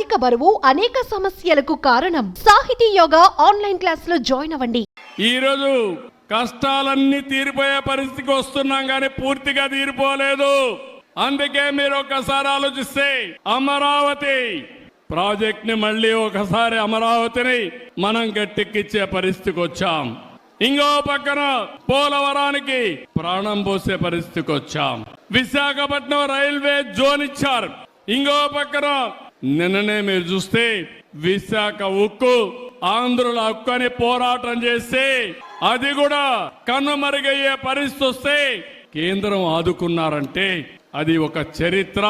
అధిక బరువు అనేక సమస్యలకు కారణం. సాహితీ యోగా ఆన్లైన్ క్లాస్ లో జాయిన్ అవ్వండి. ఈ రోజు కష్టాలన్నీ తీరిపోయే పరిస్థితికి వస్తున్నాం కానీ పూర్తిగా తీరిపోలేదు. అందుకే మీరు ఒక్కసారి ఆలోచిస్తే అమరావతి ప్రాజెక్ట్ ని మళ్ళీ ఒకసారి అమరావతిని మనం గట్టెక్కిచ్చే పరిస్థితికి వచ్చాం. ఇంకో పక్కన పోలవరానికి ప్రాణం పోసే పరిస్థితికి వచ్చాం. విశాఖపట్నం రైల్వే జోన్ ఇచ్చారు. ఇంకో పక్కన నిన్ననే మీరు చూస్తే విశాఖ ఉక్కు ఆంధ్రుల హక్కు అని పోరాటం చేస్తే అది కూడా కన్నుమరుగయ్యే పరిస్థితి వస్తే కేంద్రం ఆదుకున్నారంటే అది ఒక చరిత్ర.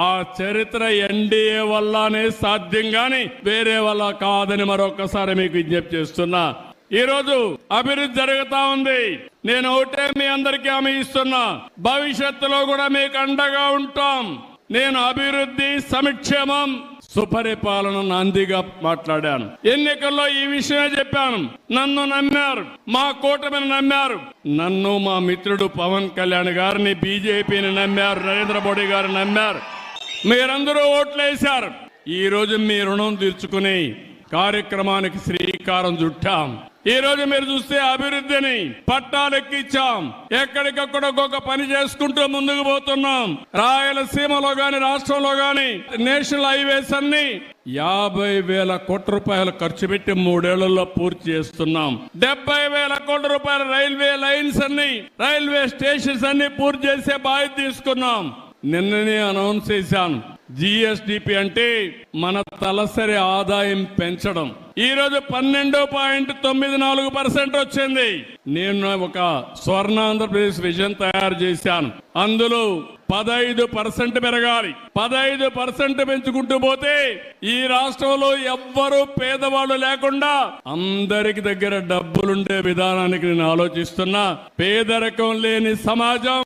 ఆ చరిత్ర ఎన్డీఏ వల్లనే సాధ్యం గాని వేరే వల్ల కాదని మరొకసారి మీకు విజ్ఞప్తి చేస్తున్నా. ఈ రోజు అభివృద్ధి జరుగుతా ఉంది. నేను ఒకటే మీ అందరికీ హామీ ఇస్తున్నా, భవిష్యత్తులో కూడా మీకు అండగా ఉంటాం. నేను అభివృద్ధి, సంక్షేమం, సుపరిపాలన నాందిగా మాట్లాడాను. ఎన్నికల్లో ఈ విషయమే చెప్పాను. నన్ను నమ్మారు, మా కూటమిని నమ్మారు, నన్ను మా మిత్రుడు పవన్ కళ్యాణ్ గారిని, బీజేపీని నమ్మారు, నరేంద్ర మోడీ గారిని నమ్మారు. మీరందరూ ఓట్లేశారు. ఈ రోజు మీ రుణం తీర్చుకుని కార్యక్రమానికి శ్రీకారం చుట్టాం. ఈ రోజు మీరు చూస్తే అభివృద్ధిని పట్టాలెక్కించాం. ఎక్కడికక్కడ ఒక్కొక్క పని చేసుకుంటూ ముందుకు పోతున్నాం. రాయలసీమలో గాని, రాష్ట్రంలో గాని నేషనల్ హైవేస్ అన్ని 50,000 కోట్ల రూపాయలు ఖర్చు పెట్టి 3 ఏళ్లలో పూర్తి చేస్తున్నాం. 70,000 కోట్ల రూపాయల రైల్వే లైన్స్ అన్ని, రైల్వే స్టేషన్స్ అన్ని పూర్తి చేసే బాధ్యత తీసుకున్నాం. నిన్ననే అనౌన్స్ చేశాను. జిఎస్డిపి అంటే మన తలసరి ఆదాయం పెంచడం. ఈ రోజు 12.94% వచ్చింది. నేను ఒక స్వర్ణ ఆంధ్రప్రదేశ్ విజన్ తయారు చేశాను. అందులో 15% పెరగాలి. 15% పెంచుకుంటూ పోతే ఈ రాష్ట్రంలో ఎవ్వరూ పేదవాళ్ళు లేకుండా అందరికి దగ్గర డబ్బులుండే విధానానికి నేను ఆలోచిస్తున్నా. పేదరికం లేని సమాజం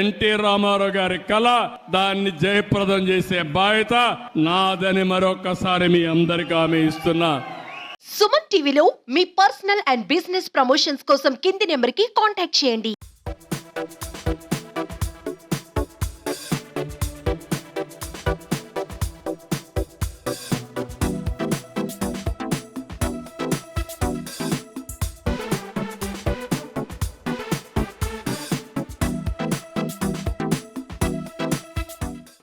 ఎన్టీ రామారావు గారి కళ. దాన్ని జయప్రదం చేసే బాధ్యత నాదని మరొకసారి మీ అందరికీ హామీ ఇస్తున్నా. సుమన్ టీవీలో మీ పర్సనల్ అండ్ బిజినెస్ ప్రమోషన్స్ కోసం కింది నెంబర్కి కాంటాక్ట్ చేయండి.